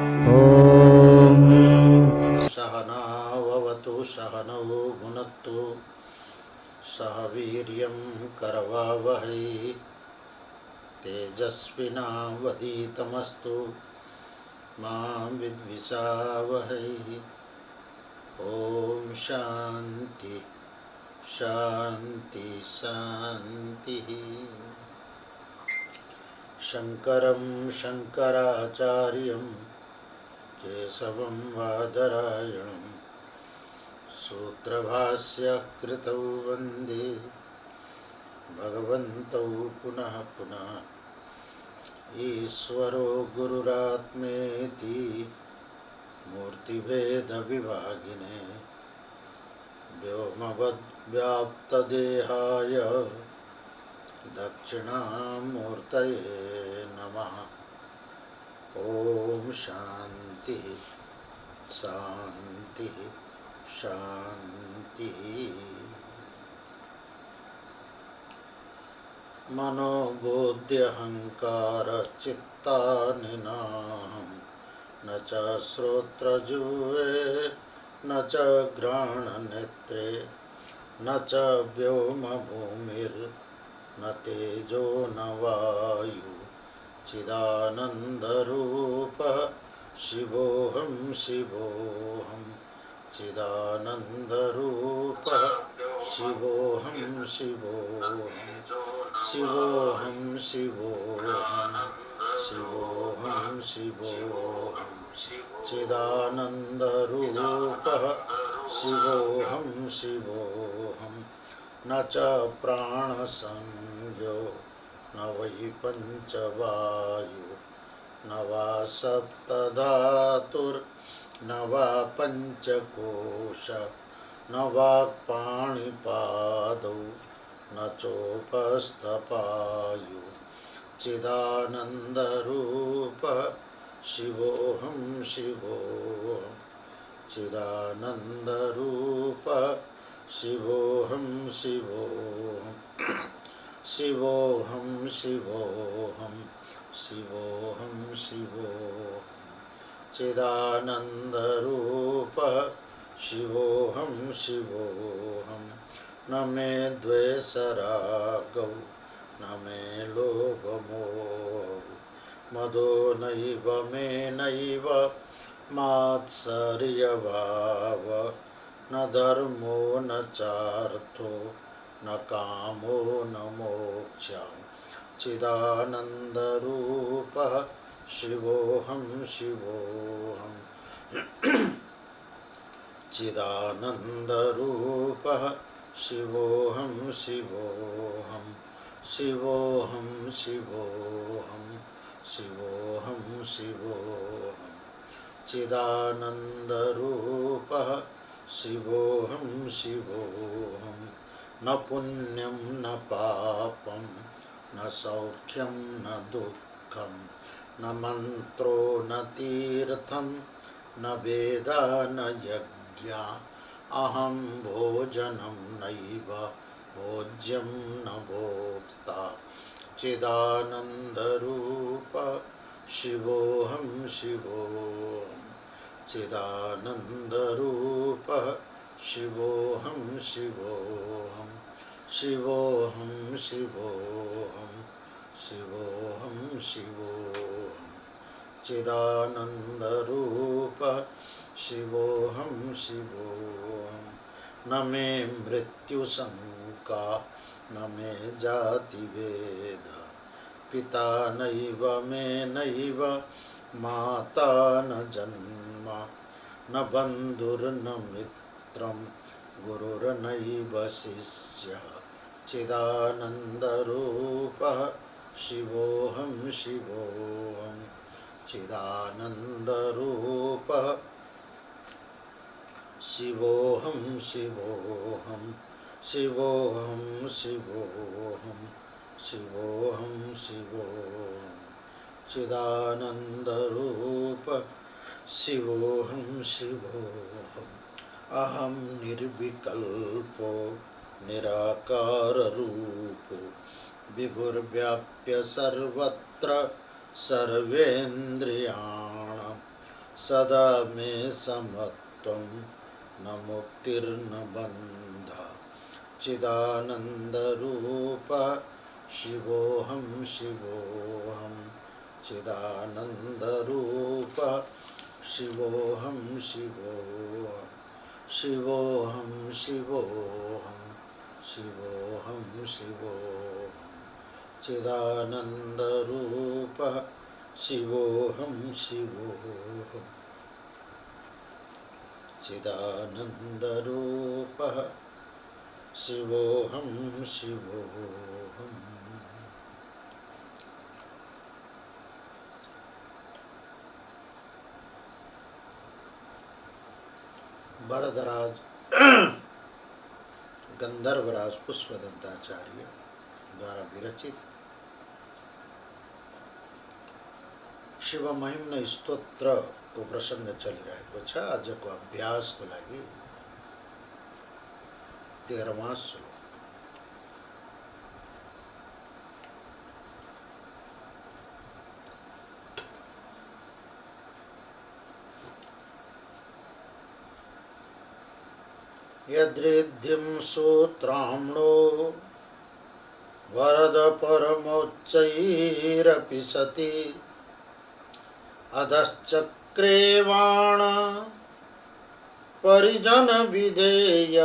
ॐ सहनाववतु सहनौ भुनक्तु सह वीर्यं करवावहै तेजस्विनावधीतमस्तु मा विद्विषावहै। ॐ शान्ति शान्ति शान्तिः। शङ्करं शङ्कराचार्यं केशवं बादरायणं सूत्रभाष्य कृतौ वन्दे भगवन्तौ पुनः पुनः। ईश्वरो गुरुरात्मेति मूर्तिभेदविभागिने व्योमवद्व्याप्तदेहाय दक्षिणामूर्तये नमः। ॐ शान्ति शान्ति शान्तिः। मनोबुद्ध्यहङ्कारचित्तानिनाहं न च श्रोत्रजिह्वे न च घ्राणनेत्रे न च व्योमभूमिर्न तेजो न वायु चिदानन्दरूपः शिवोऽहं शिवोऽहं चिदानन्दरूपः शिवोऽहं शिवोऽहं शिवोऽहं शिवोऽहं शिवोऽहं शिवोऽहं चिदानन्दरूपः शिवोऽहं शिवोऽहं न च प्राणसंज्ञो न वै पञ्चवायु न वा सप्तधातुर्न वा पञ्चकोश न वाक्पाणिपादौ न चोपस्थपायु चिदानन्दरूपः शिवोऽहं शिवोऽहं चिदानन्दरूपः शिवोऽहं शिवोऽहं शिवोऽहं शिवोऽहं शिवोऽहं शिवोऽहं चिदानन्दरूपः शिवोऽहं शिवोऽहं न मे द्वेषरागौ न मे लोभमोहौ मदो नैव मे नैव मात्सर्यभाव न धर्मो न चार्थो न कामो न मोक्षः चिदानन्दरूपः शिवोऽहं शिवोऽहं चिदानन्दरूपः शिवोऽहं शिवोऽहं शिवोऽहं शिवोऽहं शिवोऽहं शिवोऽहं चिदानन्दरूपः शिवोऽहं शिवोऽहं न पुण्यं न पापं न सौख्यं न दुःखं न मन्त्रो न तीर्थं न वेदा न यज्ञा अहं भोजनं नैव भोज्यं न भोक्ता चिदानन्दरूपः शिवोऽहं शिवोऽहं चिदानन्दरूपः शिवोऽहं शिवोऽहं शिवोऽहं शिवोऽहं शिवोऽहं शिवोऽहं चिदानन्दरूपः शिवोऽहं शिवोऽहं न मे मृत्युशङ्का न मे जातिभेद पिता नैव मे नैव माता न जन्म न बन्धुर्न मित्रं गुरुर्नैव शिष्यः चिदानन्दरूपः शिवोऽहं शिवोऽहं चिदानन्दरूपः शिवोऽहं शिवोऽहं शिवोऽहं शिवोऽहं शिवोऽहं शिवोऽहं चिदानन्दरूपः शिवोऽहं शिवोऽहम् अहं निर्विकल्पो निराकाररूपो विभुर्व्याप्य सर्वत्र सर्वेन्द्रियाणां सदा मे समत्वं न मुक्तिर्न बन्धः चिदानन्दरूप शिवोऽहं शिवोऽहं चिदानन्दरूप शिवोऽहं शिवोऽहं शिवोऽहं शिवोऽहं शिवोऽहं शिवोऽहं चिदानन्दरूप शिवोऽहं शिवोऽहं चिदानन्दरूप शिवोऽहं शिवोऽहम्। वरदराज गंधर्वराज पुष्पदंताचार्य द्वारा विरचित शिव महिम्न स्तोत्र को प्रसंग चलिरहेको छ। आजको अभ्यासको लागि 13वां श्लोक। यद्रिद्धिं सूत्राम्नो वरद परमोच्चैरपि सति अधश्चक्रेवाण परिजन विधेयस्त्रिभुवन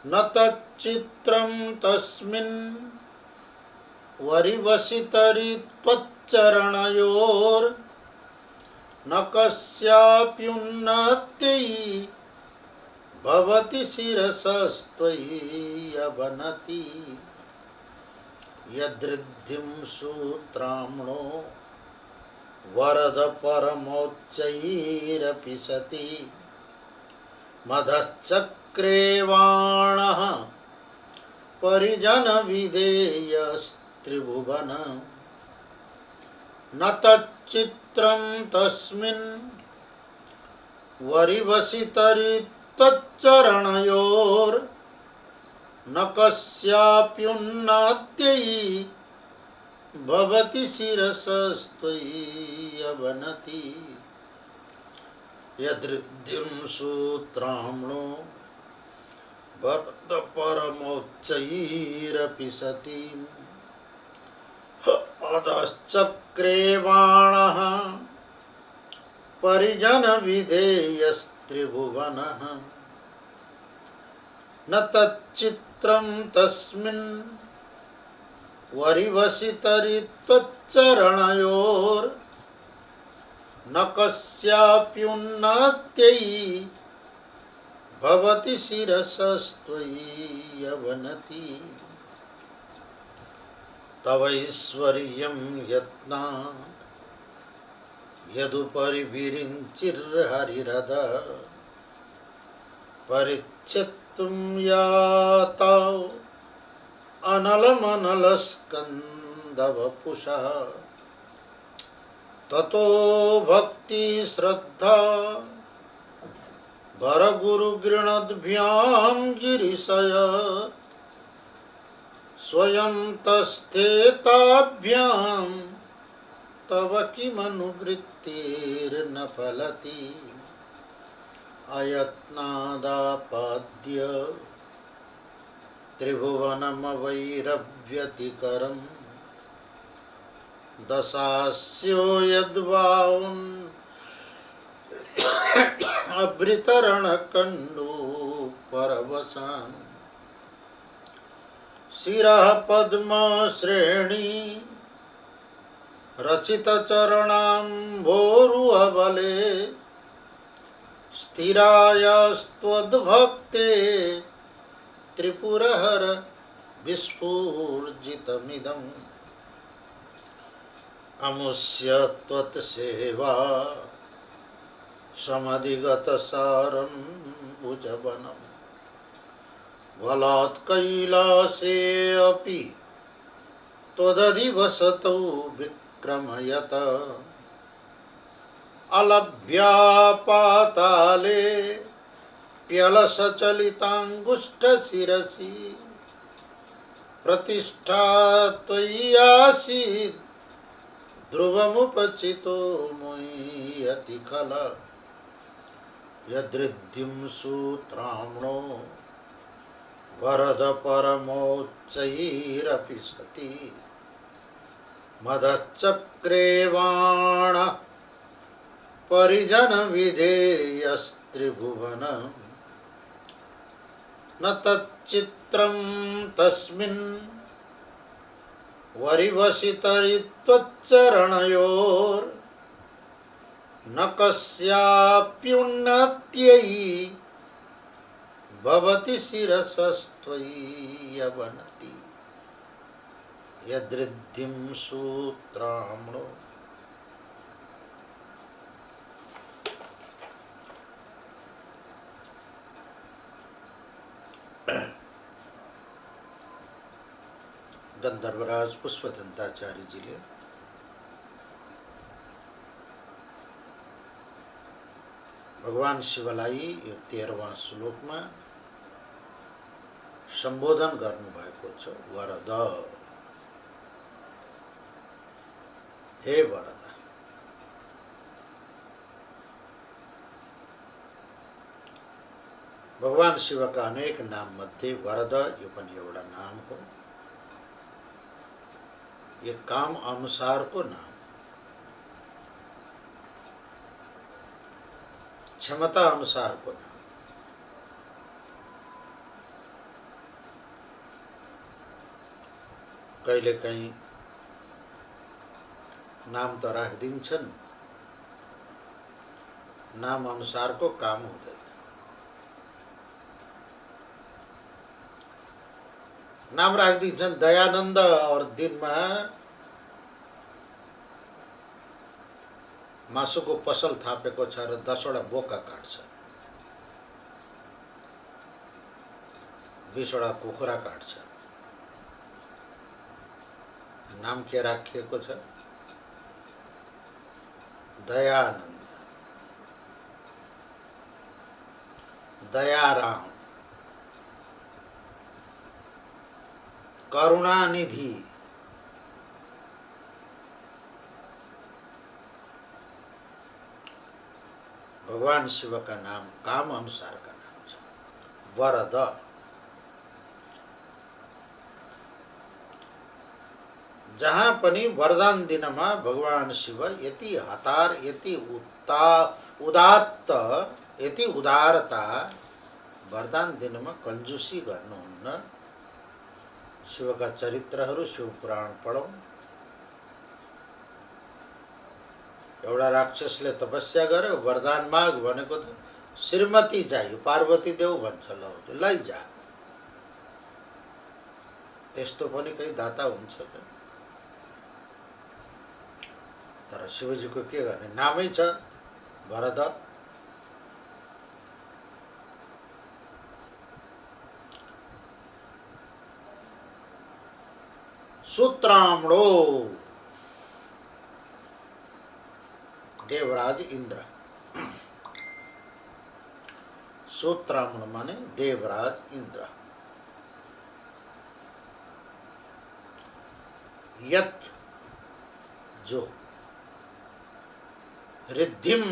न तच्चित्रं तस्मिन् वरिवसितरित्वच्चरणयोर् न कस्याप्युन्नत्यै भवति शिरसस्त्वयि अवनति यद्रिद्धिं सूत्राम्नो वरद परमोच्चैरपि सति मधश्चक्रेवाणः परिजन विधेयस्त्रिभुवन न तच्चित्रं तस्मिन् वरिवसितरित्वच्चरणयोर् न कस्याप्युन्नत्यै भवति शिरसस्त्वयि अवनति यद्रिद्धिं सूत्राम्नो वरद परमोच्चैरपि सति अधश्चक्रेवाणः परिजन विधेयस्त्रिभुवनः न तच्चित्रं तस्मिन् वरिवसितरित्वच्चरणयोर् न कस्याप्युन्नत्यै भवति शिरसस्त्वयि अवनति तवैश्वर्यं यत्नात् यदुपरि विरिञ्चिर्हरिरद परिच्छेत्तुं यातौ अनलमनलस्कन्दवपुषः ततो भक्ति श्रद्धा वरगुरुगृणद्भ्यां गिरिशय स्वयं तस्थेताभ्यां तव किमनुवृत्तिर्न फलति अयत्नादापाद्य त्रिभुवनमवैरव्यतिकरं दशास्यो यद्वान् अभृतरणकण्डो परवशान् शिरः पद्मश्रेणी रचितचरणाम्भोरुहबले स्थिरायास्त्वद्भक्ते त्रिपुरहर विस्फूर्जितमिदम् अमुष्य त्वत्सेवा समधिगतसारं भुजवनम् बलात् कैलासे अपि त्वदधिवसतौ विक्रमयत अलभ्या पाताले प्यलसचलिताङ्गुष्ठशिरसि प्रतिष्ठा त्वय्यासीत् ध्रुवमुपचितो मुह्यति खल यदृद्धिं सूत्राम्णो वरद परमोच्चैरपि सति मदश्चक्रेवाण परिजन विधेयस्त्रिभुवन न तच्चित्रं तस्मिन् वरिवसितरित्वच्चरणयोर् न कस्याप्युन्नत्यै भवति शिरसस्त्वय्यवनति यदृद्धिं सूत्राम्णो। गंधर्वराज पुष्पदंताचार्य जी ने भगवान शिवलाई यो 13वां श्लोक में संबोधन गर्नुभएको छ। वरद, हे वरद। भगवान शिव का अनेक नाम मध्ये वरद यो पनि एउटा नाम हो। ये काम अनुसार को नाम, क्षमता अनुसार को नाम। कहिलेकाहीँ नाम त राखिदिन्छन्, नाम अनुसार को काम हुँदैन। नाम राखिदिन्छन् दयानन्द और दिनमा मासुको पसल थापेको छ र 10वटा बोका काट्छ, 20वटा कुखुरा काट्छ। नाम के राखिएको छ? दयानन्द, दयाराम, करुणानिधि। भगवान शिव का नाम काम अनुसार का नाम छ वरद। जहाँ पनि वरदान दिनमा भगवान शिव यति हतार, यति उदात्त, यति उदारता वरदान दिनमा कंजूसी गर्नुहुन्न। शिव का चरित्रहरू शिव पुराण पढौं। एउटा राक्षसले तपस्या गर्यो, वरदान माग भनेको त श्रीमती चाहियो, पार्वती देऊ भन्छ, ल लैजा। त्यस्तो पनि कही दाता हुन्छ त। तर शिवजीको के गर्ने, नामै छ वरद। सूत्राम्णो, देवराज इंद्र। सूत्राम्ण माने देवराज इंद्र। यत जो, रिद्धिम,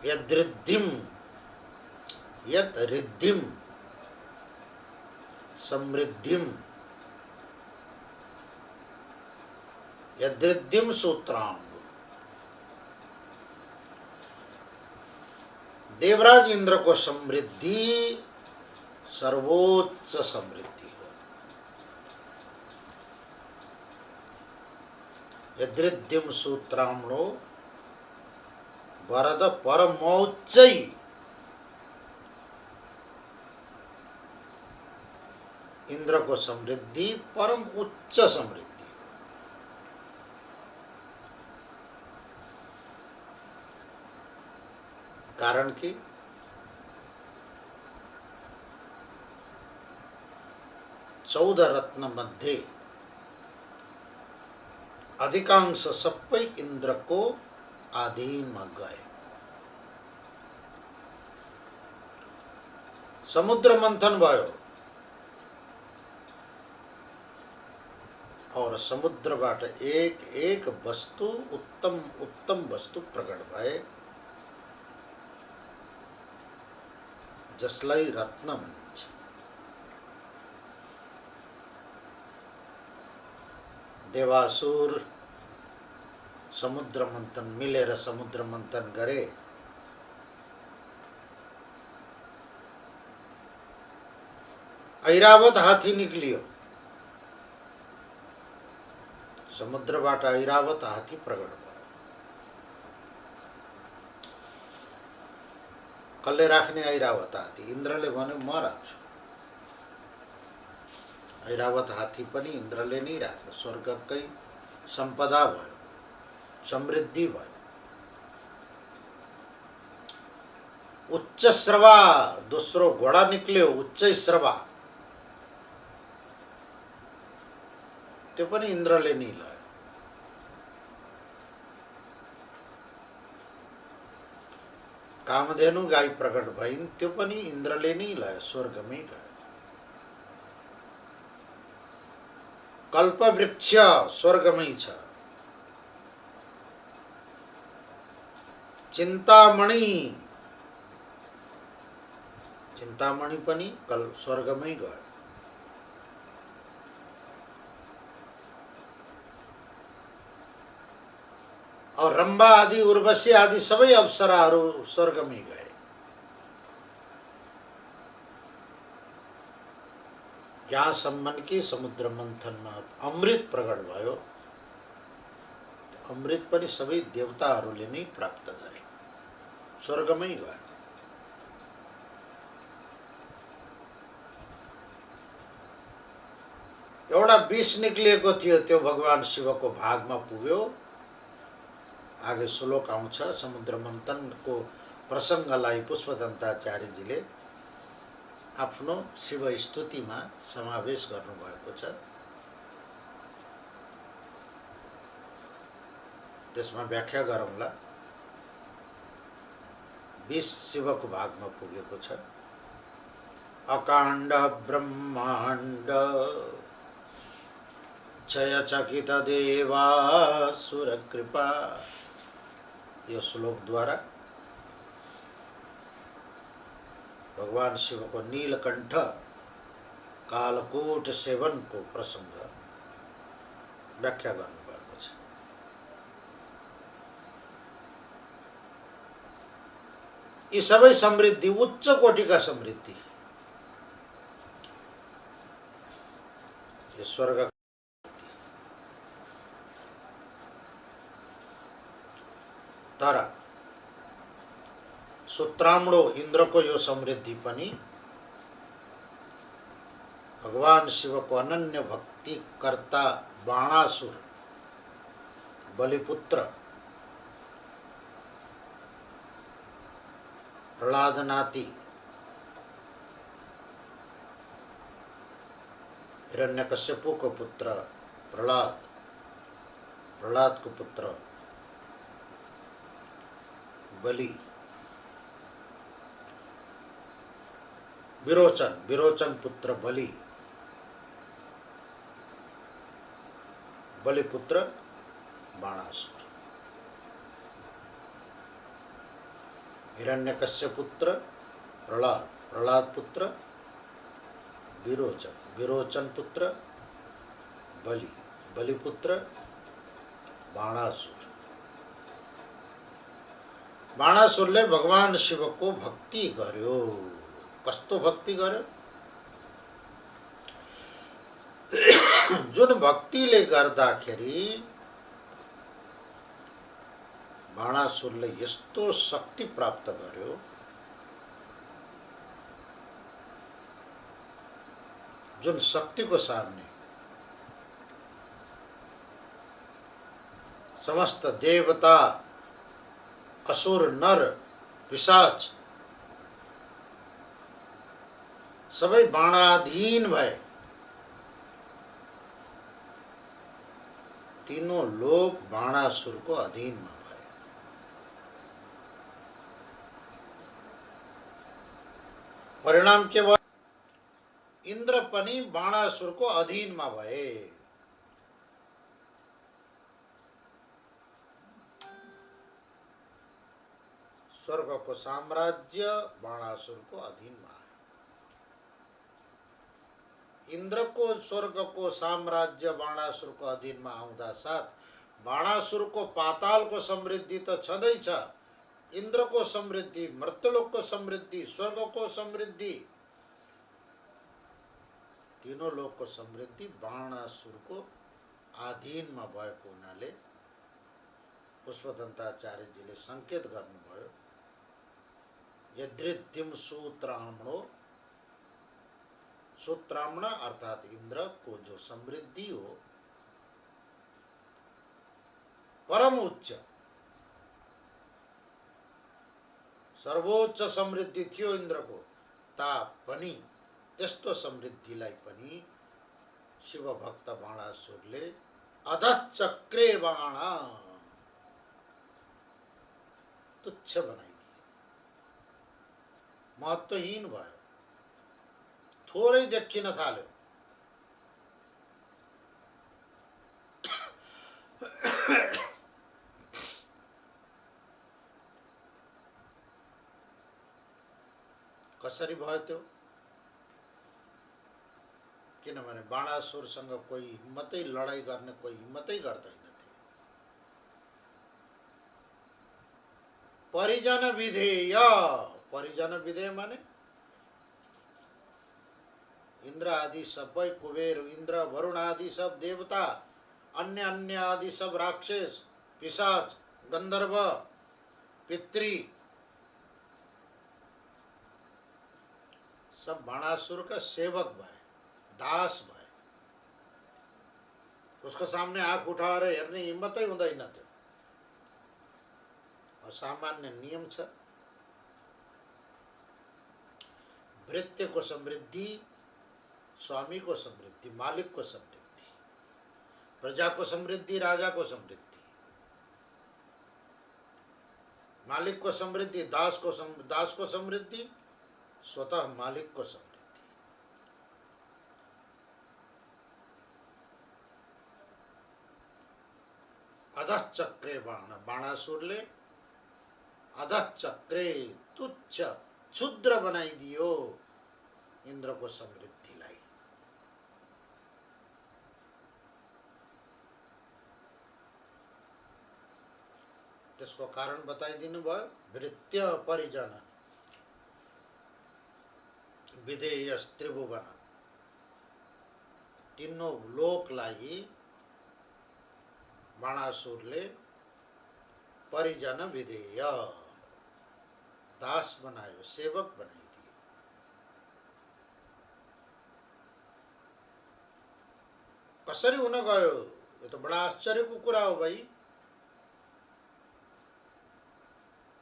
यदृद्धिम, यत रिद्धिम, समृद्धिम, यदृद्धिम सूत्राम्ण। देवराज इंद्र को समृद्धि सर्वोच्च समृद्धि हो। यदृद्धिम सूत्राम्णो वरद परमोच्चै। इंद्र को समृद्धि परम उच्च समृद्धि। कारण कि चौदह रत्न मध्ये अधिकांश सबै इंद्र को अधीन में गए। समुद्र मंथन भयो, और समुद्रबाट एक एक वस्तु उत्तम उत्तम वस्तु प्रकट भए, जसलाई रत्न भनिन्छ। देवासुर समुद्र मन्थन मिलेर समुद्र मन्थन गरे। ऐरावत हाथी निक्लियो। समुद्रबाट ऐरावत हाथी प्रकट भयो। कसले राख्ने ऐरावत हाथी? इन्द्रले भन्यो म राख्छु। ऐरावत हाथी पनि इन्द्रले नै राख्यो। स्वर्गकै सम्पदा भयो, समृद्धि भयो। उच्च श्रवा दोस्रो घोडा निक्ल्यो, उच्च श्रवा, त्यो पनि इन्द्रले नै लयो। कामधेनु गाई प्रकट भइन्, त्यो पनि इन्द्रले नै लयो, स्वर्गमै गयो। कल्पवृक्ष स्वर्गमै छ। चिन्तामणि, चिन्तामणि पनि स्वर्गमै गयो। और रंबा आदि उर्वशी आदि सबै अप्सराहरू स्वर्गमै गए। यहाँसम्म कि समुद्र मन्थनमा अमृत प्रकट भयो। अमृत पनि सबै देवताहरूले नै प्राप्त गरे, स्वर्गमै गयो। एउटा विष निक्लिएको थियो, त्यो भगवान शिवको भागमा पुग्यो। आगे श्लोक आउँछ। समुद्र मन्थनको प्रसङ्गलाई पुष्पदन्ताचार्यजीले आफ्नो शिव स्तुतिमा समावेश गर्नुभएको छ। त्यसमा व्याख्या गरौँला। विष शिवको भागमा पुगेको छ। अकाण्ड ब्रह्माण्ड क्षयचकित देवासुर कृपा, यो श्लोकद्वारा भगवान शिवको नीलकण्ठ कालकूट सेवनको प्रसङ्ग व्याख्या गर्नुभएको छ। यी सबै समृद्धि उच्च कोटिका समृद्धि, यो स्वर्ग। तर सूत्रामणो इन्द्रको यो समृद्धि पनि भगवान शिवको अनन्य भक्ति कर्ता बाणासुर बलिपुत्र प्रहलादनाति हिरण्यकश्यपुको पुत्र प्रहलाद, प्रहलादको पुत्र बलि, विरोचन, विरोचन पुत्र बलि, बलिपुत्र बाणासुर, हिरण्यकश्यप पुत्र प्रहलाद, प्रहलाद पुत्र विरोचन, विरोचन पुत्र बलि, बलिपुत्र बाणासुर। बाणासुरले भगवान शिवको भक्ति गर्यो। कस्तो भक्ति गर्यो? जुन भक्तिले गर्दाखेरि बाणासुरले यस्तो शक्ति प्राप्त गर्यो, जुन शक्तिको सामने समस्त देवता, असुर, नर, पिशाच सबै बाणाधीन भए। तीनों लोक बाणासुरको अधीनमा भए। परिणाम के भयो? इन्द्र पनि बाणासुरको अधीनमा भए। स्वर्ग को साम्राज्य बाणासुर को अधीन में आया। इंद्र को स्वर्ग को साम्राज्य बाणासुर को अधीन में आउँदा साथ बाणासुर को पाताल को समृद्धि तो छँदै छ। इंद्र को समृद्धि, मृत्युलोक को समृद्धि, स्वर्ग को समृद्धि, तीनों लोक को समृद्धि बाणासुर को अधीन में भएको हुनाले पुष्पदन्ताचार्यजीले संकेत गर्नुभयो, यदृद्धिम सूत्रामणो, सूत्रामण अर्थात इंद्र को जो समृद्धि हो, परम उच्च सर्वोच्च समृद्धि थियो इंद्र को, तापनि त्यस्तो समृद्धिलाई पनि शिव भक्त बाणासुरले अधचक्रे बाणा तुच्छ बनाइदिए, महत्त्वहीन भयो, थोरै देखिन थाल्यो। कसरी भयो त्यो? किनभने बाणासुरसँग कोही हिम्मतै लडाई गर्ने कोही हिम्मतै गर्दैनथे। परिजन विधेय, परिजन विधेय माने इंद्र आदि सबै, कुबेर, इंद्र, वरुण आदि सब देवता, अन्य अन्य आदि सब राक्षस, पिशाच, गंधर्व, पितृ, सब बाणासुर का सेवक भए, दास भए। उसको सामने आँख उठाएर हेर्ने हिम्मतै हुँदैन थियो। असामान्य नियम छ। भृत्य को समृद्धि, स्वामी को समृद्धि, मालिक को समृद्धि, प्रजा को समृद्धि, राजा को समृद्धि, मालिक को समृद्धि, दास को समृद्धि, स्वतः मालिक को समृद्धि। अधः चक्रे बाण, बाणासुरले अधः चक्रे तुच्छ क्षुद्र बनाइदियो इंद्र को समृद्धिलाई। त्यसको कारण बताइदिनु भयो। भृत्य परिजन विधेय त्रिभुवन, तीनों लोकलाई बाणासुरले परिजन विधेय दास बनायो, सेवक बनाइदियो। कसरी हुन गयो? यो त बडा आश्चर्यको कुरा हो भाइ।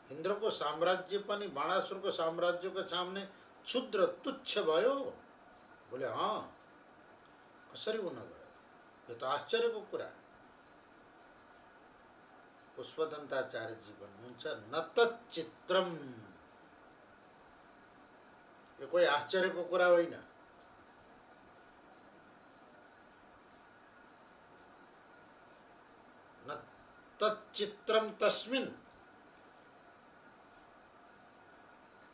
इंद्र को साम्राज्य पनि बाणासुर को साम्राज्य को सामने क्षुद्र तुच्छ भयो। बोले हाँ, कसरी हुन गयो? यो त आश्चर्यको कुरा। पुष्पदन्ताचार्य जी भन्नुहुन्छ न तच्चित्रम, यो कोही आश्चर्यको कुरा होइन। न तच्चित्रम तस्मिन,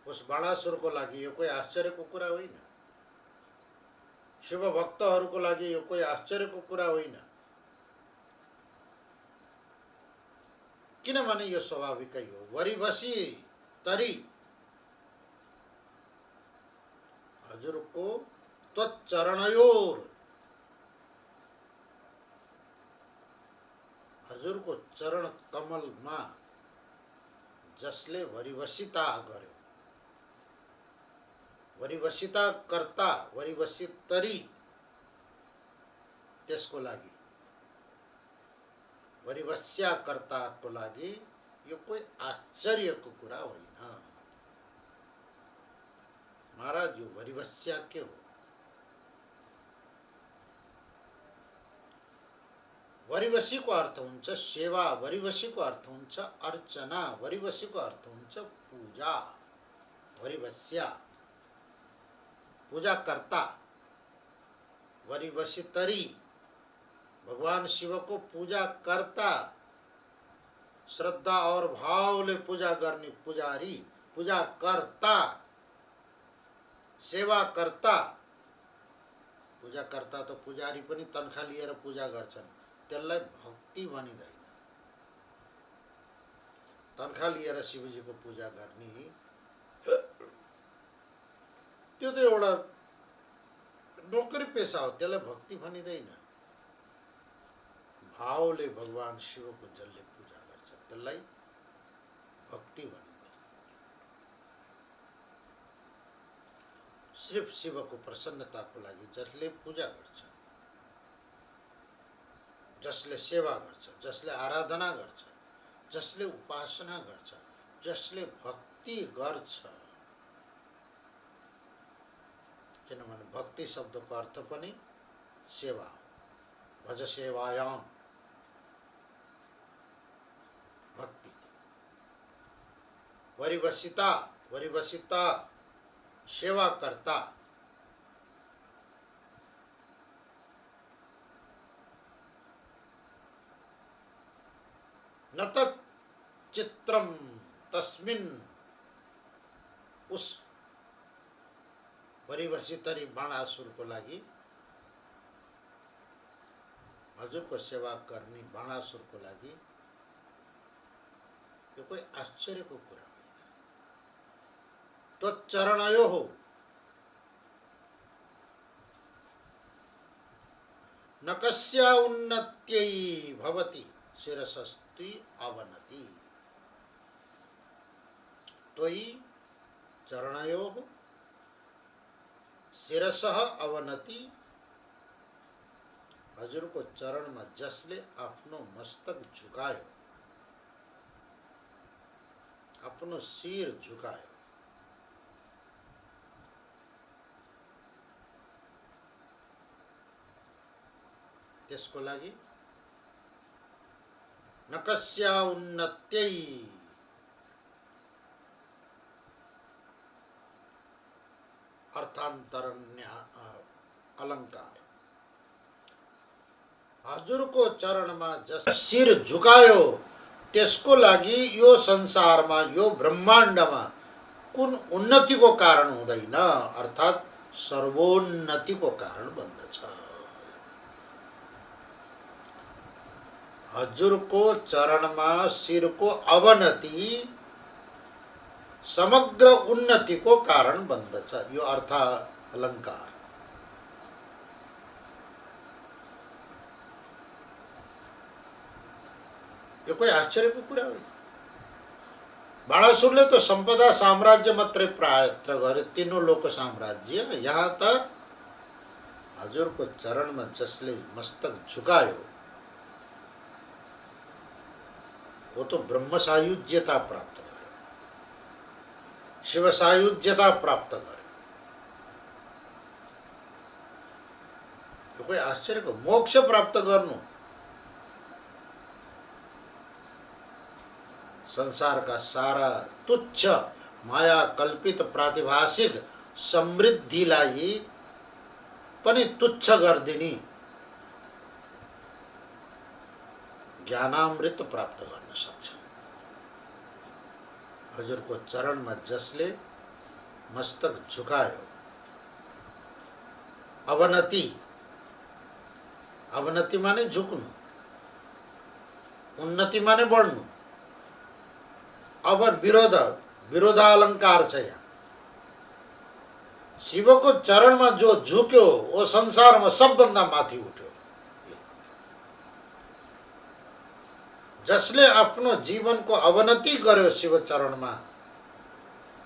उस बाणासुर को लागि यो कोही आश्चर्यको कुरा होइन। शिव भक्तहरूको लागि यो कोही आश्चर्यको कुरा होइन। किनभने यो स्वाभाविकै हो। वरिवसी तरी हजुरको त्वचरणयोर, हजुरको चरण कमलमा जसले वरिवसिता गर्यो, वरिवसिता कर्ता, वरिवसित तरी, त्यसको लागि, वरिवस्या कर्ताको लागि यो कोही आश्चर्यको कुरा होइन। महाराज, यो वरिवस्या के हो? वरिवसी को अर्थ हुन्छ सेवा, वरिवसी को अर्थ हुन्छ अर्चना, वरिवसी को अर्थ हुन्छ पूजा। वरिवस्या पूजा करता, वरिवसितरी भगवान शिव को पूजा करता, श्रद्धा और भावले पूजा गर्ने पुजारी, पूजा कर्ता, सेवा कर्ता। पूजा कर्ता त पुजारी पनि तनखा लिएर पूजा गर्छन्, त्यसलाई भक्ति भनिँदैन। तनखा लिएर शिवजीको पूजा गर्ने त्यो त एउटा नोकरी पेसा हो, त्यसलाई भक्ति भनिँदैन। भावले भगवान शिवको जसले पूजा गर्छ त्यसलाई भक्ति भनिँदैन। सिर्फ शिवको प्रसन्नताको लागि जसले पूजा गर्छ, जसले सेवा गर्छ, जसले आराधना गर्छ, जसले उपासना गर्छ, जसले भक्ति गर्छ। किनभने भक्ति शब्दको अर्थ पनि सेवा हो। भज सेवायाम, भक्ति। वरिवसिता, वरिवसिता सेवा करता। न तच्चित्रम तस्मिन्, उस वरिवसितरी बाणासुरको लागि, हजुरको सेवा गर्ने बाणासुरको लागि यो कोही आश्चर्यको कुरा होइन। त्वच्चरणयोः न कस्या उन्नत्यै भवति शिरसस्ति अवनति। त्वयि चरणयोः शिरसः अवनति। हजुरको चरणमा जसले आफ्नो मस्तक झुकायो, आफ्नो शिर झुकायो, त्यसको लागि न कस्या उन्नत्यै, अर्थान्तरण्य अलंकार। हजुरको चरणमा जस शिर झुकायो त्यसको लागि यो संसारमा, यो ब्रह्माण्डमा कुन उन्नतिको कारण हुँदैन, अर्थात् सर्वोन्नतिको कारण बन्दछ। हजुरको चरणमा शिरको अवनति समग्र उन्नतिको कारण बन्दछ। यो अर्थ अलंकार। यो कोही आश्चर्यको कुरा होइन। बाणासुरले त सम्पदा साम्राज्य मात्रै प्रायत्र गरे, तीनों लोक साम्राज्य। यहाँ त हजुरको चरणमा जसले मस्तक झुकायो वो तो ब्रह्म सायुज्यता प्राप्त गर्यो, शिव सायुज्यता प्राप्त गर्यो। यो कोही आश्चर्यको, मोक्ष प्राप्त गर्नु, संसार का सारा तुच्छ माया कल्पित प्रातिभाषिक समृद्धिलाई पनि तुच्छ गर्दिनी ज्ञानामृत प्राप्त गर्न सक्छ। हजुरको चरणमा जसले मस्तक झुकायो, अवनति, अवनति माने झुक्नु, उन्नति माने बढ्नु। अब विरोध, विरोधालंकार छ यहाँ। शिवको चरणमा जो झुक्यो वो संसारमा सबभन्दा माथि उठ्यो। जसले आफ्नो जीवनको अवनति गर्यो शिव चरणमा,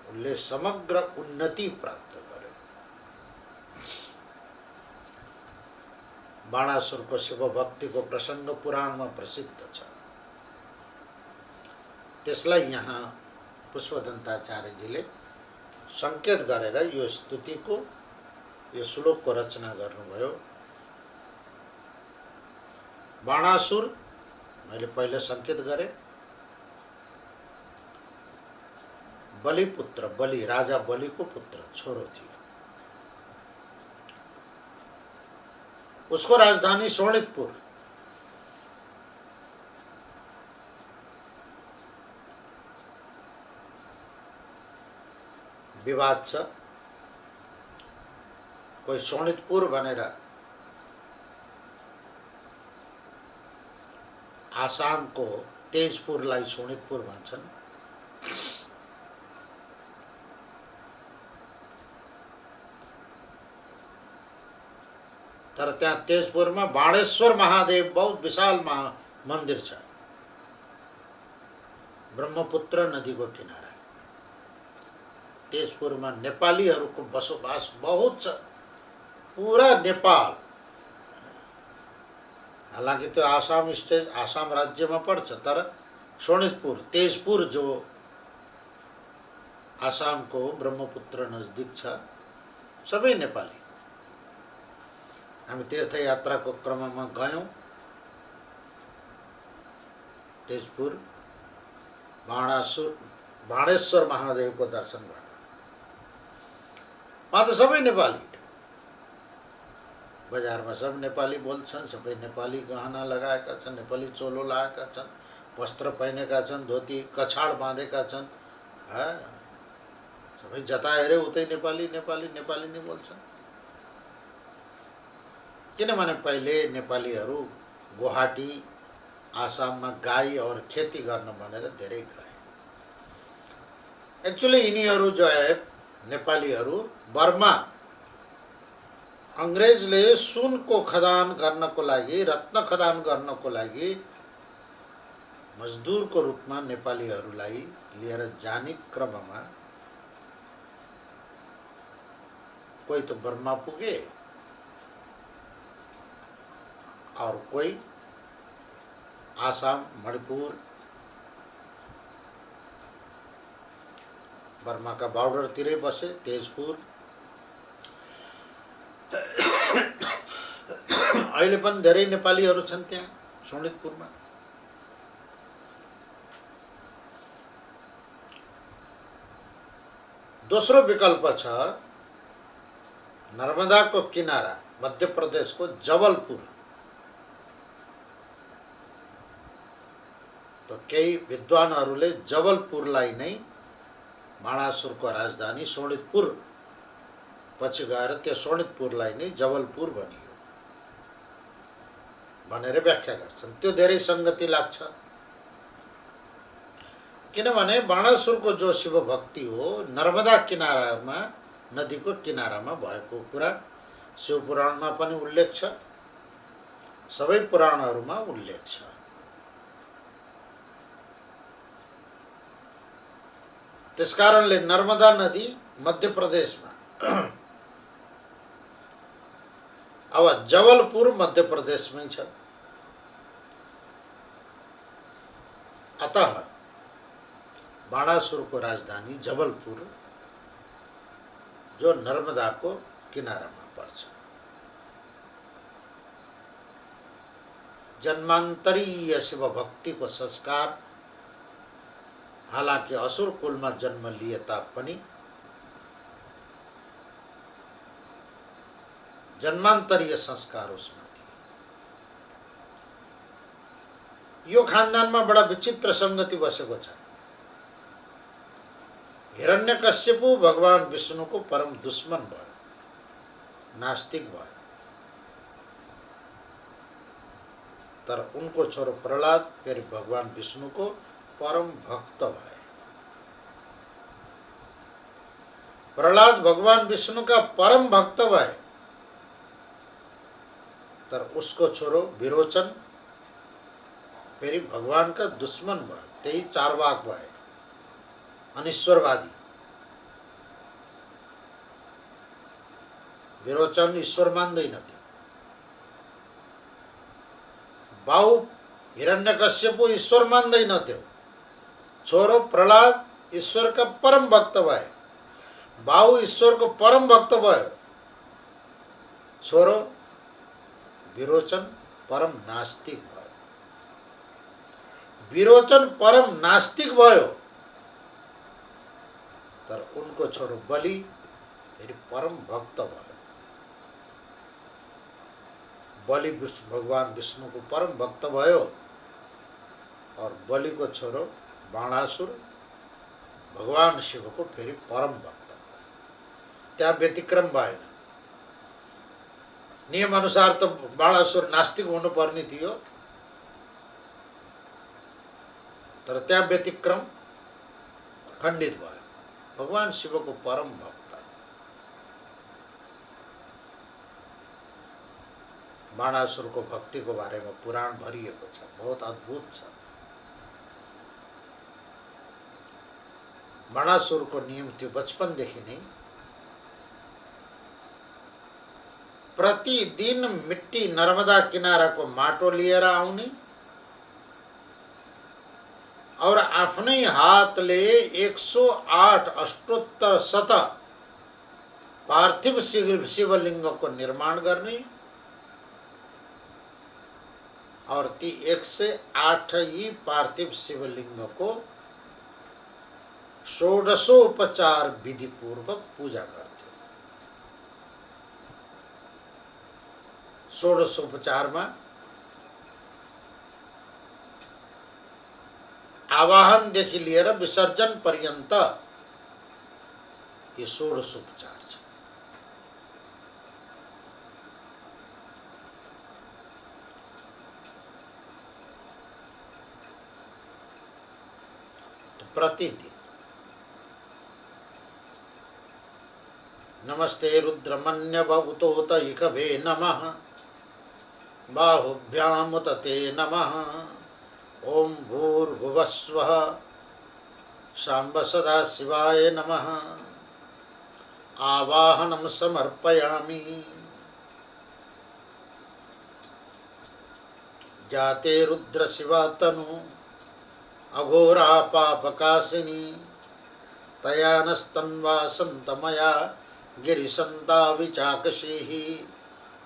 उसले समग्र उन्नति प्राप्त गर्यो। बाणासुरको शिव भक्तिको प्रसंग पुराणमा प्रसिद्ध छ। त्यसलाई यहाँ पुष्पदन्ताचार्यजीले संकेत गरेर यो स्तुतिको, यो श्लोकको रचना गर्नुभयो। बाणासुर, मैले पहिले संकेत गरे, बलिपुत्र, बलि राजा बलिको पुत्र छोरो थियो। उसको राजधानी शोणितपुर। विवाद छ। कोही शोणितपुर भनेर आसामको तेजपुरलाई शोणितपुर भन्छन्। तर त्यहाँ तेजपुरमा बाणेश्वर महादेव बहुत विशाल मन्दिर छ, ब्रह्मपुत्र नदीको किनारा। तेजपुरमा नेपालीहरूको बसोबास बहुत छ, पूरा नेपाल। हालांकि त्यो आसाम राज्यमा पर्छ, तर शोणितपुर तेजपुर जो आसामको ब्रह्मपुत्र नजिक छ, सबै नेपाली। हामी तीर्थयात्राको क्रममा गयौँ तेजपुर, बाणेश्वर महादेवको दर्शन गर्न। वहाँ त सबै नेपाली, बजारमा सब नेपाली बोल्छन्, सबै नेपाली गहना लगाएका छन्, नेपाली चोलो लगाएका छन्, वस्त्र पहिनेका छन्, धोती कछाड बाँधेका छन्। सबै जता हेरे उतै नेपाली नेपाली नेपाली नै बोल्छन्। किनभने पहिले नेपालीहरू गुवाहाटी आसाममा गाई और खेती गर्न भनेर धेरै गए। एक्चुअली यिनीहरू जो है नेपालीहरू बर्मा अंग्रेजले सुनको खदान गर्नको लागि, रत्न खदान गर्नको लागि मजदुरको रूपमा नेपालीहरूलाई लिएर जाने क्रममा कोही तो बर्मा पुगे और कोही आसाम, मणिपुर, बर्मा का बॉर्डर तिरै बसे, तेजपुर। अहिले पनि धेरै नेपालीहरू छन् त्यहाँ शोणितपुरमा। दोस्रो विकल्प छ नर्मदाको किनारा मध्य प्रदेशको जबलपुर। तो केही विद्वानहरूले जबलपुरलाई नै बाणासुरको राजधानी शोणितपुर पछि गएर त्यो शोणितपुरलाई नै जबलपुर भनियो भनेर व्याख्या गर्छन्। त्यो धेरै संगति लाग्छ, किनभने बाणासुरको जो शिव भक्ति हो नर्मदा किनारामा, नदीको किनारामा भएको कुरा शिवपुराणमा पनि उल्लेख छ, सबै पुराणहरूमा उल्लेख छ। त्यसकारणले नर्मदा नदी मध्य प्रदेशमा, अब जबलपुर मध्य प्रदेशमै छ। अतः बाणासुरको राजधानी जबलपुर जो नर्मदाको किनारामा पर्छ। जन्मान्तरीय शिव भक्तिको संस्कार, हालांकि असुर कुलमा जन्म लिए तापनि जन्मान्तरीय संस्कार उसमा थियो। यो खानदानमा बडा विचित्र संगति बसेको छ। हिरण्यकश्यपु भगवान विष्णुको परम दुश्मन भयो, नास्तिक भयो। तर उनको छोरो प्रहलाद फेरि भगवान विष्णुको परम भक्त भए। प्रहलाद भगवान विष्णु का परम भक्त भए, तर उसको छोरो विरोचन फेरि भगवान का दुश्मन भयो, त्यही चारवाक भए, अनिश्वरवादी। विरोचन ईश्वर मान्दैनथे। बाउ हिरण्यकश्यपु ईश्वर मान्दैनथ्यो, छोरो प्रहलाद ईश्वर का परम भक्त भए। बाउ ईश्वर को परम भक्त भयो, छोरो विरोचन परम नास्तिक भयो। विरोचन परम नास्तिक भयो, तर उनको छोरो बलि फेरि परम भक्त भयो। बलि भगवान विष्णु को परम भक्त भयो और बलि को छोरो बाणासुर भगवान शिव को फेरि परम भक्त भयो। त्यहाँ व्यतिक्रम भएन। नियम अनुसार त बाणासुर नास्तिक हुनुपर्ने थियो, तर त्यहाँ व्यतिक्रम खण्डित भयो। भगवान शिवको परम भक्त बाणासुरको भक्तिको बारेमा पुराण भरिएको छ, बहुत अद्भुत छ। बाणासुरको नियम थियो बचपनदेखि नै प्रतिदिन मिट्टी नर्मदा किनाराको माटो लिएर आउने और आफ्नै हातले 108 अष्टोत्तर शत पार्थिव शिवलिङ्गको निर्माण गर्ने और ती 108 ही पार्थिव शिवलिङ्गको षोडशोपचार विधिपूर्वक पूजा गर्थे। षोडशोपचारमा आवाहनदेखि लिएर विसर्जन पर्यन्त यो षोडशोपचार छ। प्रतिदिन नमस्ते रुद्रमन्यव उतोत इकभे नमः बाहुभ्यामुत ते नमः ओम भूर्भुवस्वः शाम्ब सदा शिवाय नमः आवाहनं समर्पयामि। जाते रुद्र शिवा तनु अघोरा पापकाशिनी तया नस्तन्वा सन्तमया गिरिसन्ता विचाकशीः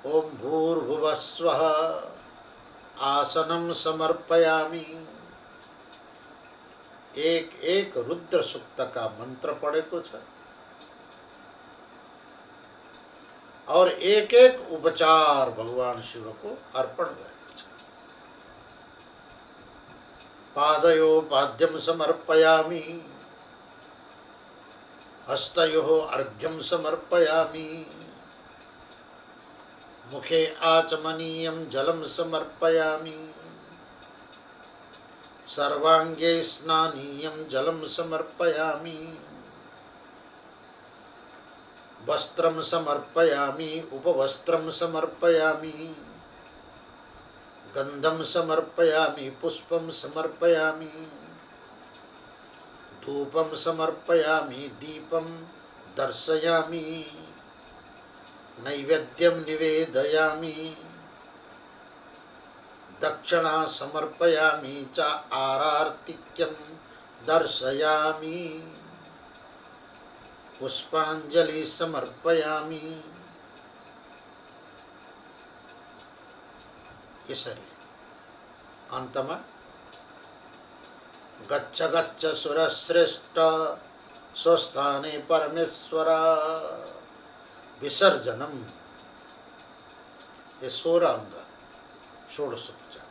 ओम भूर्भुवस्वः आसनं समर्पयामि। एक एक रुद्र सूक्त का मंत्र पढ़ेको छ और एक एक उपचार भगवान शिव को अर्पण गरेको छ। पादयो पाद्यम समर्पयामि हस्तयो अर्घ्यम समर्पयामि मुखे आचमनीयं जलं समर्पयामि सर्वांगे स्नानीयं जलं समर्पयामि वस्त्रं समर्पयामि उपवस्त्रं समर्पयामि गंधं समर्पयामि पुष्पं समर्पयामि धूपं समर्पयामि दीपं दर्शयामि नैवेद्यं निवेदयामि दक्षिणा समर्पयामि च आरार्तिक्यं दर्शयामि पुष्पांजलि समर्पयामि। यसरी अन्तमा गच्छ गच्छ सुरश्रेष्ठ स्वस्थाने परमेश्वर विसर्जनम। ये 16 अंग षोडशोपचार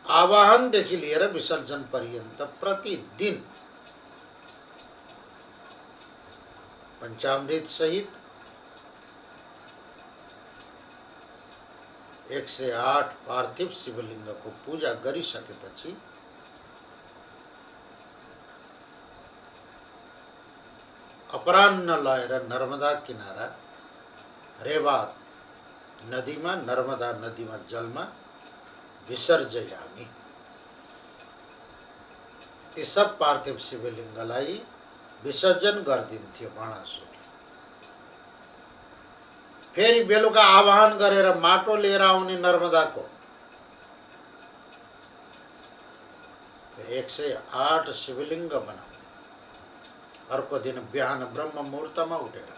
आवाहनदेखि लिएर विसर्जन पर्यन्त प्रतिदिन पंचामृत सहित 108 पार्थिव शिवलिंग को पूजा गरिसकेपछि अपराह्न लाएर नर्मदा किनारा रेवात नदीमा नर्मदा नदीमा जलमा विसर्जयामि। ती सब पार्थिव शिवलिङ्गलाई विसर्जन गरिदिन्थ्यो बाणासुर। फेरि बेलुका आह्वान गरेर माटो लिएर आउने नर्मदाको फेरि 108 शिवलिङ्ग बनाउने। अर्को दिन बिहान ब्रह्म मुहूर्तमा उठेर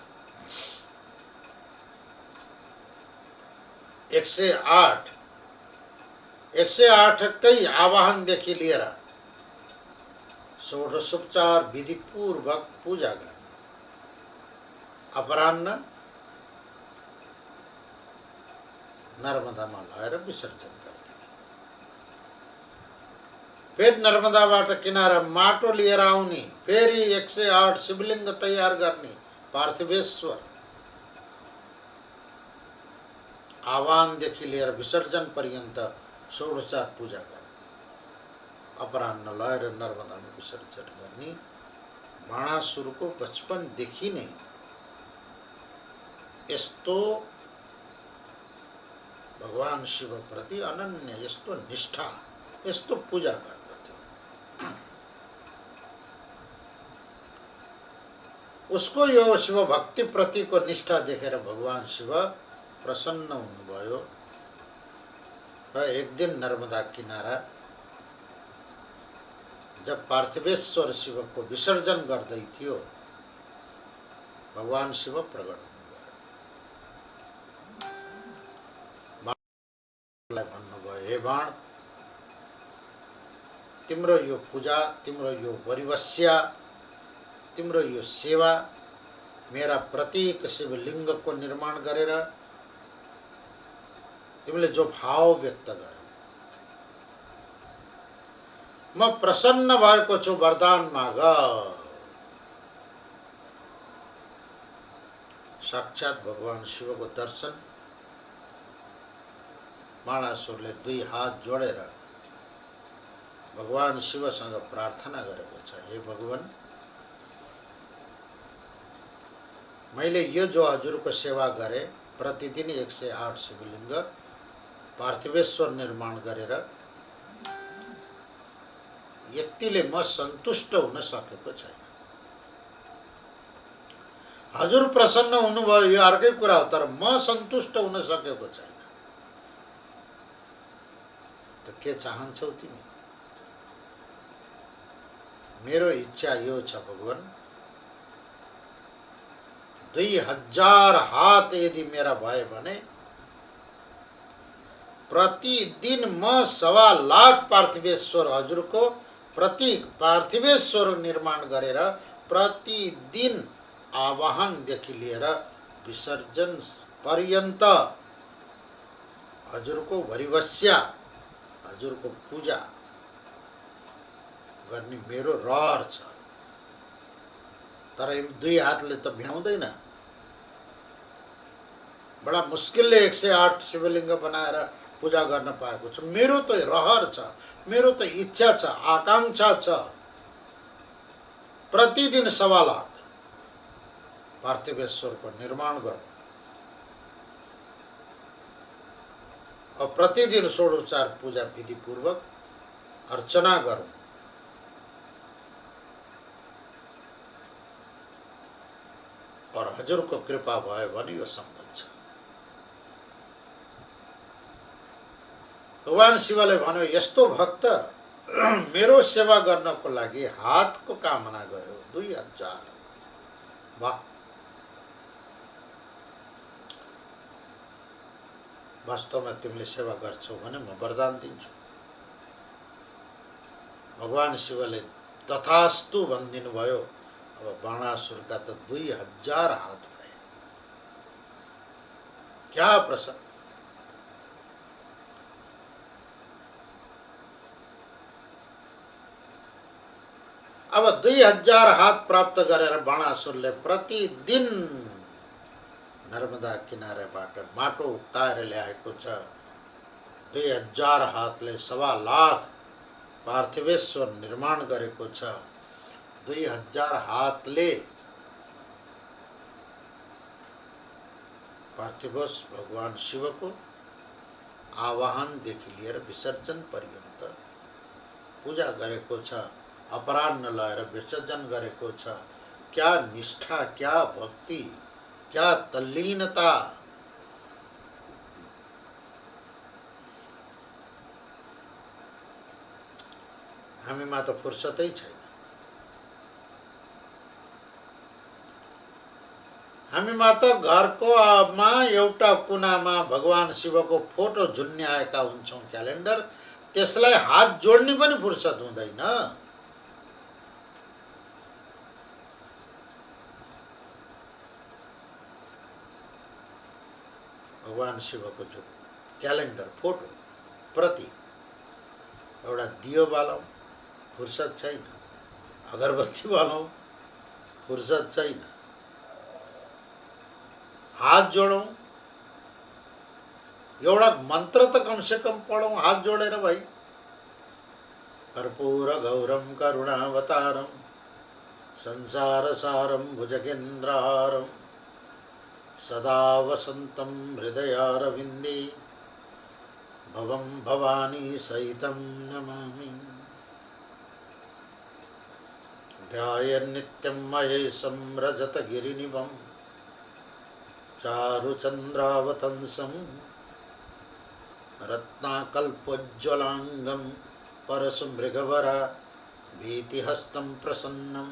108 कै आवाहनदेखि लिएर षोडशोपचार विधिपूर्वक पूजा गर्ने। अपराह्न नर्मदामा लगाएर विसर्जन गरिदिने। फेरि नर्मदाबाट किनारा माटो लिएर आउने, फेरि 108 शिवलिङ्ग तयार गर्ने, पार्थिवेश्वर आह्वानदेखि लिएर विसर्जन पर्यन्त षोडशोपचार पूजा गर्ने, अपराह्न लगाएर नर्मदामा विसर्जन गर्ने बाणासुरको बचपनदेखि नै यस्तो भगवान शिवप्रति अनन्य यस्तो निष्ठा, यस्तो पूजा गर्दथ्यो। उसको यो शिव भक्ति प्रतिको निष्ठा देखेर भगवान शिव प्रसन्न हुनुभयो र एक दिन नर्मदा किनारा जब पार्थिवेश्वर शिव को विसर्जन गर्दै थियो, भगवान शिव प्रकट हुनुभयो। बाणलाई भन्नुभयो, हे बाण, तिम्रो यो पूजा, तिम्रो यो वरिवस्या, तिम्रो यो सेवा मेरा प्रतीक शिवलिंग को निर्माण गरेर तिमीले जो भाव व्यक्त गर्यो, म प्रसन्न भएको छु, वरदान माग। साक्षात भगवान शिव को दर्शन बाणासुरले दुई हात जोडेर भगवान शिवसँग प्रार्थना गरेको छ, हे भगवान, मैले यो जो हजुरको सेवा गरे, प्रतिदिन 108 शिवलिंग पार्थिवेश्वर निर्माण गरेर यतिले म सन्तुष्ट हुन सकेको छैन। हजुर प्रसन्न हुनुभयो यो अर्कै कुरा हो, तर म सन्तुष्ट हुन सकेको छैन। त के चाहन्छौ तिमी? मेरो इच्छा यो छ भगवान, 2000 हात यदि मेरा भए भने प्रतिदिन म 1.25 लाख पार्थिवेश्वर हजुरको प्रतीक पार्थिवेश्वर निर्माण गरेर प्रतिदिन आवाहनदेखि लिएर विसर्जन पर्यन्त हजुरको वरिवस्या, हजुरको पूजा गर्ने मेरो रहर छ। तर दुई हातले त भ्याउँदैन, बडा मुस्किलले 108 शिवलिंग बनाएर पूजा गर्न पाएको छु। मेरो त रहर छ, मेरो त इच्छा छ, आकांक्षा छ, प्रतिदिन 1.25 लाख पार्थिवेश्वर को निर्माण गरौँ और प्रतिदिन षोडशोपचार पूजा विधि पूर्वक अर्चना गरौँ। और हजुर को कृपा भयो भने यो सम्भव छ। भगवान शिवले भन्यो, यस्तो भक्त मेरो सेवा गर्नको लागि हातको कामना गर्यो 2000। वाह, वास्तवमा तिमीले सेवा गर्छौ भने म वरदान दिन्छु। भगवान शिवले तथास्तु भनिदिनु भयो। अब बाणासुरका त 2000 हात भए। क्या प्रसन्न! अब 2000 हात प्राप्त गरेर बाणासुरले प्रतिदिन नर्मदा किनारेबाट माटो उक्काएर ल्याएको छ। 2000 हातले 1.25 लाख पार्थिवेश्वर निर्माण गरेको छ। 2000 हातले पार्थिवेश्वर भगवान शिवको आवाहनदेखि लिएर विसर्जन पर्यन्त पूजा गरेको छ। अपराह्न लगाएर विसर्जन गरेको छ। क्या निष्ठा, क्या भक्ति, क्या तल्लीनता! हामीमा त फुर्सदै छैन। हामीमा त घरको मा एउटा कुनामा भगवान शिवको फोटो झुन्याएका हुन्छौं, क्यालेन्डर, त्यसलाई हात जोड्ने पनि फुर्सद हुँदैन। भगवान शिवको जो क्यालेन्डर फोटो प्रति एउटा दियो बालौं, फुर्सद छैन। अगरबत्ती बालौं, फुर्सद छैन। हात जोडौँ, एउटा मन्त्र त कमसेकम पढौँ हात जोडेर भाइ। कर्पूर गौरम करुणावतारम संसार सारम भुजगेन्द्रहारम सदा वसन्तं हृदयारविन्दे भवं भवानी सहितं नमामि। ध्यायन्नित्यं महेशं रजतगिरिनिभं चारुचन्द्रावतंसं रत्नाकल्पोज्ज्वलाङ्गं परशुमृगवरा भीतिहस्तं प्रसन्नं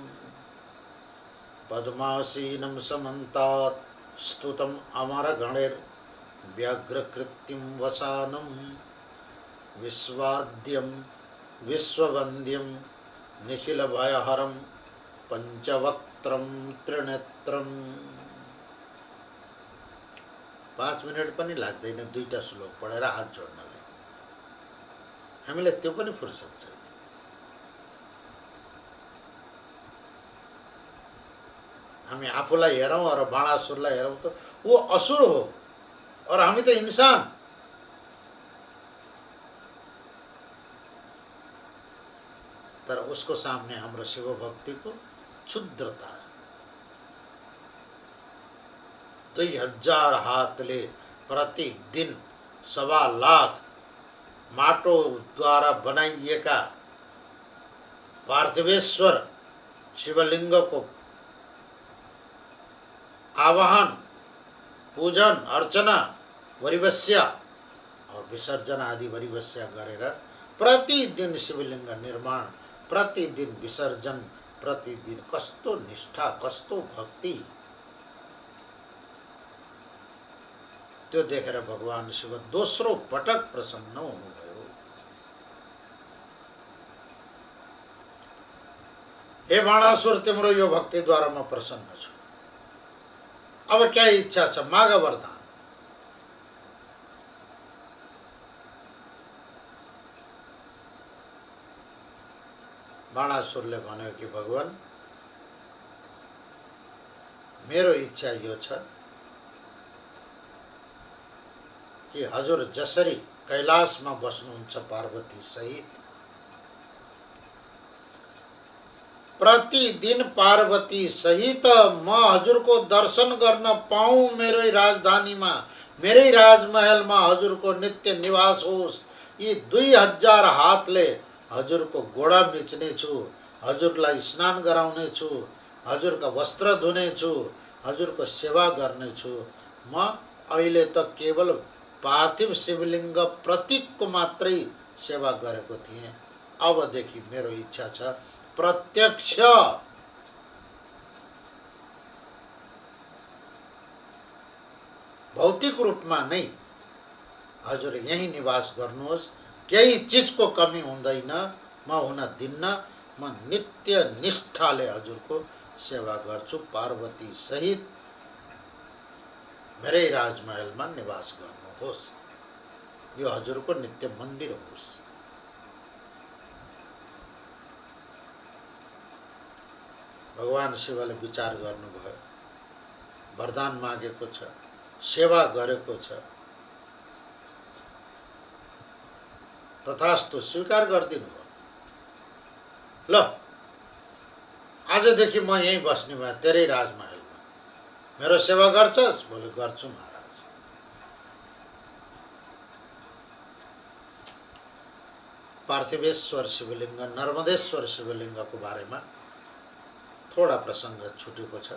पद्मासीनं समन्तात् स्तुतम् अमरगणैर्व्यग्रकृत्तिं वसानं विश्वाद्यं विश्ववन्द्यं निखिलभयहरं पञ्चवक्त्रं त्रिनेत्रं। 5 मिनट पनि लाग्दैन दुईटा श्लोक पढेर हात जोड्नलाई। हामीलाई त्यो पनि फुर्सद छैन। हामी आफूलाई हेरौँ र बाणासुरलाई हेरौँ त वो असुर हो और हामी त इंसान। तर उसको सामने हाम्रो शिव भक्ति को क्षुद्रता। 2000 हातले प्रतिदिन 1.25 लाख माटोद्वारा बनाइएका पार्थिवेश्वर शिवलिंग को आवाहन, पूजन, अर्चना, वरिवस्या और विसर्जन आदि वरिवस्या गरेर प्रतिदिन शिवलिंग निर्माण, प्रतिदिन विसर्जन, प्रतिदिन कस्तो निष्ठा, कस्तो भक्ति। त्यो देखेर भगवान शिव दोस्रो पटक प्रसन्न हुनुभयो। हे बाणासुर, तिम्रो यो भक्तिद्वारा म प्रसन्न छु। अब क्या इच्छा छ, माग वरदान। बाणासुरले भन्यो कि भगवान, मेरो इच्छा यो छ कि हजुर जसरी कैलाशमा बस्नुहुन्छ पार्वती सहित, प्रतिदिन पार्वती सहित म हजुरको दर्शन गर्न पाऊँ। मेरै राजधानीमा, मेरै राजमहलमा हजुरको नित्य निवास होस्। यी 2000 हातले हजुरको गोडा मिच्ने छु, हजुरलाई स्नान गराउने छु, हजुरका वस्त्र धुने छु, हजुरको सेवा गर्ने छु। म अहिले त केवल पार्थिव शिवलिंग प्रतीकको मात्रै सेवा गरेको थिएँ। अबदेखि मेरो इच्छा छ प्रत्यक्ष भौतिक रूपमा नै हजुर यही निवास गर्नुहोस्। केही चीजको कमी हुँदैन, म हुन दिन्न। म नित्य निष्ठाले हजुरको सेवा गर्छु। पार्वती सहित मेरै राजमहलमा निवास गर्नुहोस्। यो हजुरको नित्य मन्दिर होस्। भगवान शिवले विचार गर्नुभयो, वरदान मागेको छ, सेवा गरेको छ, तथास्तु स्वीकार गरिदिनु भयो। ल आजदेखि म यहीँ बस्ने भए तेरै राजमहलमा। मेरो सेवा गर्छस्? बोले गर्छु महाराज। पार्थिवेश्वर शिवलिंग, नर्मदेश्वर शिवलिंगको बारेमा थोड़ा प्रसंग छुटेको छ।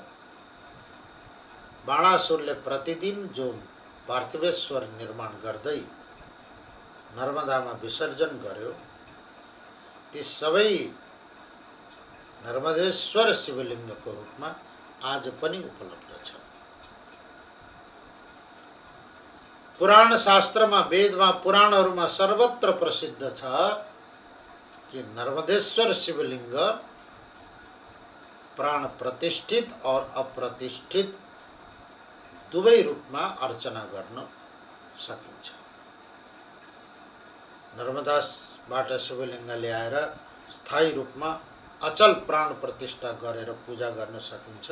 बाणासुरले प्रतिदिन जो पार्थिवेश्वर निर्माण गर्दै नर्मदामा विसर्जन गर्यो, ती सबै नर्मदेश्वर शिवलिंगको रूपमा आज पनि उपलब्ध छ। पुराण शास्त्रमा, वेदमा, पुराणहरूमा सर्वत्र प्रसिद्ध छ कि नर्मदेश्वर शिवलिंग प्राण प्रतिष्ठित और अप्रतिष्ठित दुवै रूपमा अर्चना गर्न सकिन्छ। नर्मदाबाट शिवलिंग ल्याएर स्थायी रूपमा अचल प्राण प्रतिष्ठा गरेर पूजा गर्न सकिन्छ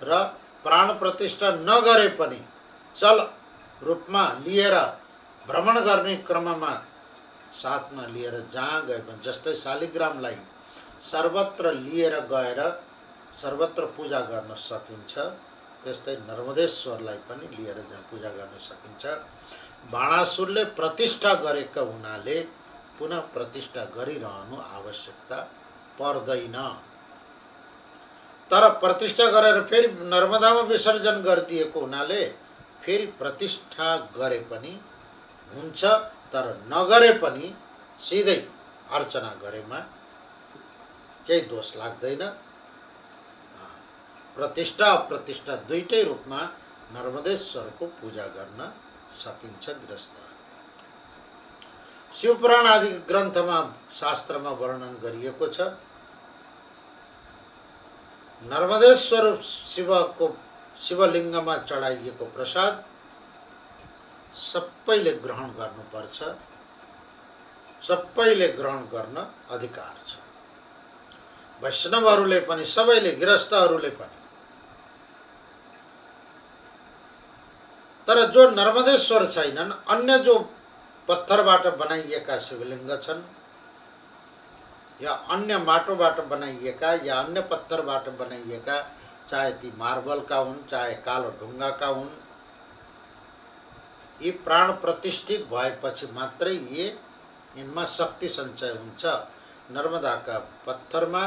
र प्राण प्रतिष्ठा नगरे पनि चल रूपमा लिएर भ्रमण गर्ने क्रममा साथमा लिएर जहाँ गए पनि, जस्तै शालिग्रामलाई सर्वत्र लिएर गएर सर्वत्र पूजा गर्न सकिन्छ, त्यस्तै नर्मदेश्वरलाई पनि लिएर जहाँ पूजा गर्न सकिन्छ। बाणासुरले प्रतिष्ठा गरेका हुनाले पुनः प्रतिष्ठा गरिरहनु आवश्यकता पर्दैन। तर प्रतिष्ठा गरेर फेरि नर्मदामा विसर्जन गरिदिएको हुनाले फेरि प्रतिष्ठा गरे पनि हुन्छ, तर नगरे पनि सिधै अर्चना गरेमा केही दोष लाग्दैन। प्रतिष्ठा अप्रतिष्ठा दुईटै रूपमा नर्मदेश्वरको पूजा गर्न सकिन्छ गृहस्थहरू। शिवपुराण आदि ग्रन्थमा शास्त्रमा वर्णन गरिएको छ, नर्मदेश्वर शिवलिङ्गमा चढाइएको प्रसाद सबैले ग्रहण गर्नुपर्छ, सबैले ग्रहण गर्न अधिकार छ। वैष्णवहरूले पनि, सबैले, गृहस्थहरूले पनि। तर जो नर्मदेश्वर छैनन्, अन्य जो पत्थरबाट बनाइएका शिवलिङ्ग छन् या अन्य माटोबाट बनाइएका या अन्य पत्थरबाट बनाइएका, चाहे ती मार्बलका हुन् चाहे कालो ढुङ्गाका हुन्, यी प्राण प्रतिष्ठित भएपछि मात्रै यिनमा शक्ति सञ्चय हुन्छ। नर्मदाका पत्थरमा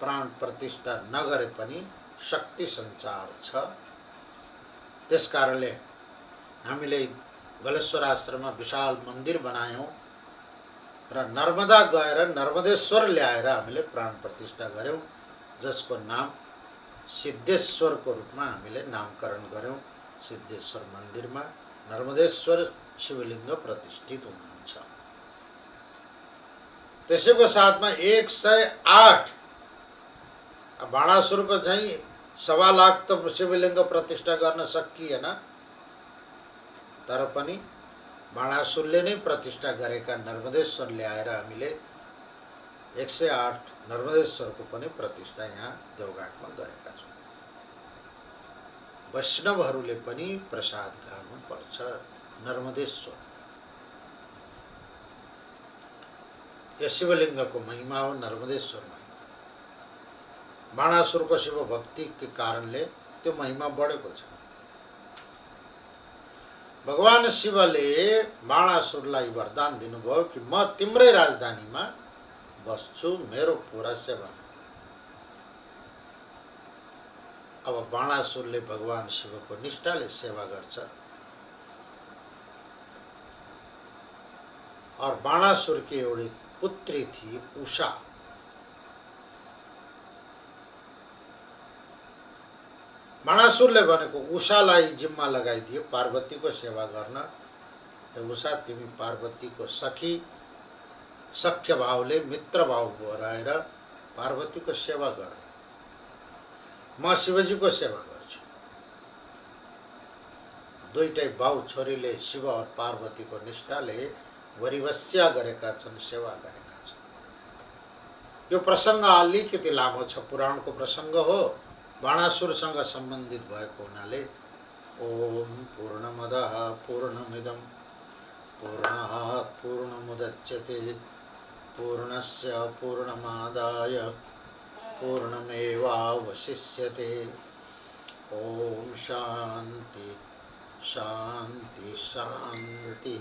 प्राण प्रतिष्ठा नगरे पनि शक्ति सञ्चार छ। त्यसकारणले हामीले गलेश्वर आश्रममा विशाल मन्दिर बनायौँ र नर्मदा गएर नर्मदेश्वर ल्याएर हामीले प्राण प्रतिष्ठा गऱ्यौँ, जसको नाम सिद्धेश्वरको रूपमा हामीले नामकरण गऱ्यौँ। सिद्धेश्वर मन्दिरमा नर्मदेश्वर शिवलिङ्ग प्रतिष्ठित हुनुहुन्छ। त्यसैको साथमा 108 बाणासुरको चाहिँ 1.25 लाख त शिवलिङ्ग प्रतिष्ठा गर्न सकिएन, तर पनि बाणासुरले नै प्रतिष्ठा गरेका नर्मदेश्वर ल्याएर हामीले 108 नर्मदेश्वरको पनि प्रतिष्ठा यहाँ देवघाटमा गरेका छौँ। वैष्णवहरूले पनि प्रसाद खानुपर्छ नर्मदेश्वर। यस शिवलिङ्गको महिमा हो नर्मदेश्वर महिमा। बाणासुरको शिव भक्तिको कारणले त्यो महिमा बढेको छ। भगवान शिवले बाणासुरलाई वरदान दिनुभयो कि म तिम्रै राजधानीमा बस्छु, मेरो पुरा सेवा गर। अब बाणासुरले भगवान शिवको निष्ठाले सेवा गर्छ और बाणासुर की एउटी पुत्री थी उषा। बाणासुरले भनेको उषालाई जिम्मा लगाइदियो पार्वतीको सेवा गर्न। उषा, तिमी पार्वतीको सखी, सख्य भावले, मित्र भाव रहेर पार्वतीको सेवा गर, म शिवजीको सेवा गर्छु। दुईटै बाउ छोरीले शिव और पार्वतीको निष्ठाले वरिवस्या गरेका छन्, सेवा गरेका छन्। यो प्रसङ्ग अलिकति लामो छ, पुराणको प्रसङ्ग हो, बाणासुरसँग सम्बन्धित भएको हुनाले ओम पूर्णमदः पूर्णमिदं पूर्णात् पूर्णमुदच्यते पूर्णस्य पूर्णमादाय पूर्णमेवावशिष्यते। ओम शांति शांति शांति।